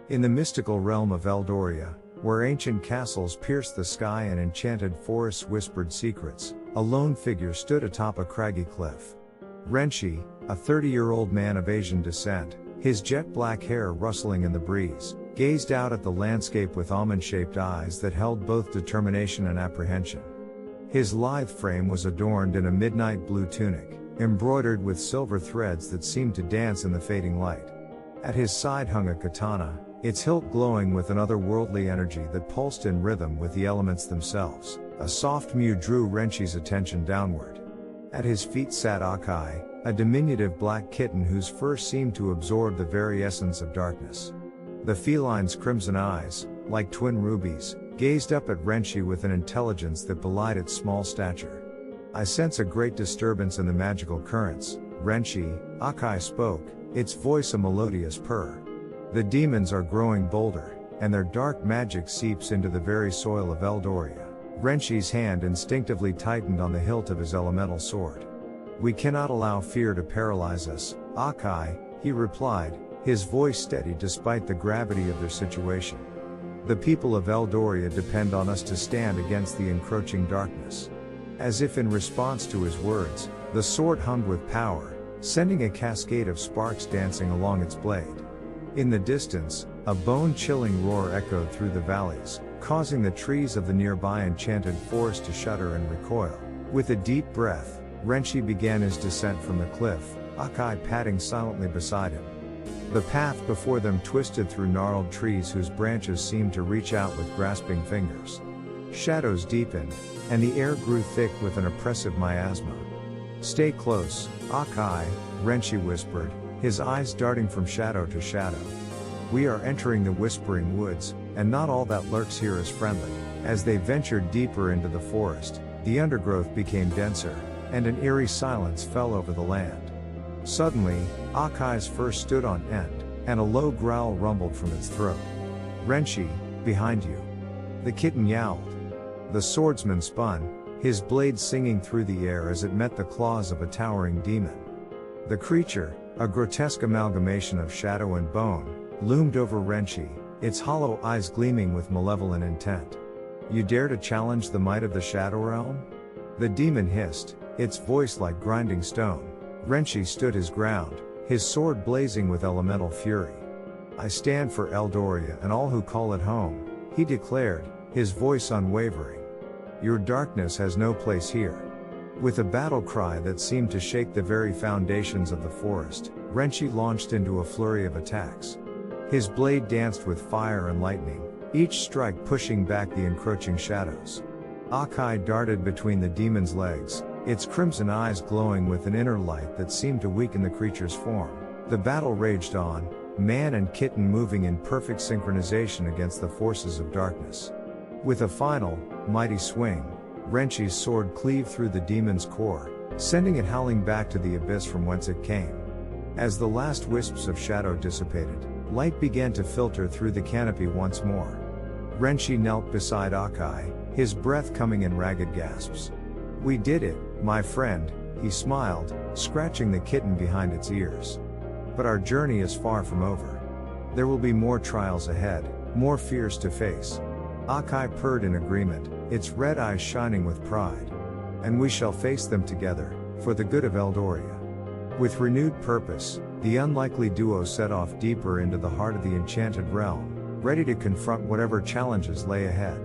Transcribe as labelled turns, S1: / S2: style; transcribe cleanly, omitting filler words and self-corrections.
S1: In the mystical realm of Eldoria, where ancient castles pierced the sky and enchanted forests whispered secrets, a lone figure stood atop a craggy cliff. Renshi, a 30-year-old man of Asian descent, his jet-black hair rustling in the breeze, gazed out at the landscape with almond-shaped eyes that held both determination and apprehension. His lithe frame was adorned in a midnight blue tunic, embroidered with silver threads that seemed to dance in the fading light. At his side hung a katana, its hilt glowing with an otherworldly energy that pulsed in rhythm with the elements themselves. A soft mew drew Renshi's attention downward. At his feet sat Akai, a diminutive black kitten whose fur seemed to absorb the very essence of darkness. The feline's crimson eyes, like twin rubies, gazed up at Renshi with an intelligence that belied its small stature. "I sense a great disturbance in the magical currents, Renshi," Akai spoke, its voice a melodious purr. "The demons are growing bolder, and their dark magic seeps into the very soil of Eldoria." Renshi's hand instinctively tightened on the hilt of his elemental sword. "We cannot allow fear to paralyze us, Akai," he replied, his voice steady despite the gravity of their situation. "The people of Eldoria depend on us to stand against the encroaching darkness." As if in response to his words, the sword hummed with power, sending a cascade of sparks dancing along its blade. In the distance, a bone-chilling roar echoed through the valleys, causing the trees of the nearby enchanted forest to shudder and recoil. With a deep breath, Renshi began his descent from the cliff, Akai padding silently beside him. The path before them twisted through gnarled trees whose branches seemed to reach out with grasping fingers. Shadows deepened, and the air grew thick with an oppressive miasma. "Stay close, Akai," Renshi whispered, his eyes darting from shadow to shadow. "We are entering the Whispering Woods, and not all that lurks here is friendly." As they ventured deeper into the forest, the undergrowth became denser, and an eerie silence fell over the land. Suddenly, Akai's fur stood on end, and a low growl rumbled from its throat. "Renshi, behind you." The kitten yowled. The swordsman spun, his blade singing through the air as it met the claws of a towering demon. The creature, a grotesque amalgamation of shadow and bone, loomed over Renshi, its hollow eyes gleaming with malevolent intent. "You dare to challenge the might of the Shadow Realm?" The demon hissed, its voice like grinding stone. Renshi stood his ground, his sword blazing with elemental fury. "I stand for Eldoria and all who call it home," he declared, his voice unwavering. "Your darkness has no place here." With a battle cry that seemed to shake the very foundations of the forest, Renshi launched into a flurry of attacks. His blade danced with fire and lightning, each strike pushing back the encroaching shadows. Akai darted between the demon's legs, its crimson eyes glowing with an inner light that seemed to weaken the creature's form. The battle raged on, man and kitten moving in perfect synchronization against the forces of darkness. With a final, mighty swing, Renshi's sword cleaved through the demon's core, sending it howling back to the abyss from whence it came. As the last wisps of shadow dissipated, light began to filter through the canopy once more. Renshi knelt beside Akai, his breath coming in ragged gasps. "We did it, my friend," he smiled, scratching the kitten behind its ears. "But our journey is far from over. There will be more trials ahead, more fears to face." Akai purred in agreement, its red eyes shining with pride. "And we shall face them together, for the good of Eldoria." With renewed purpose, the unlikely duo set off deeper into the heart of the enchanted realm, ready to confront whatever challenges lay ahead.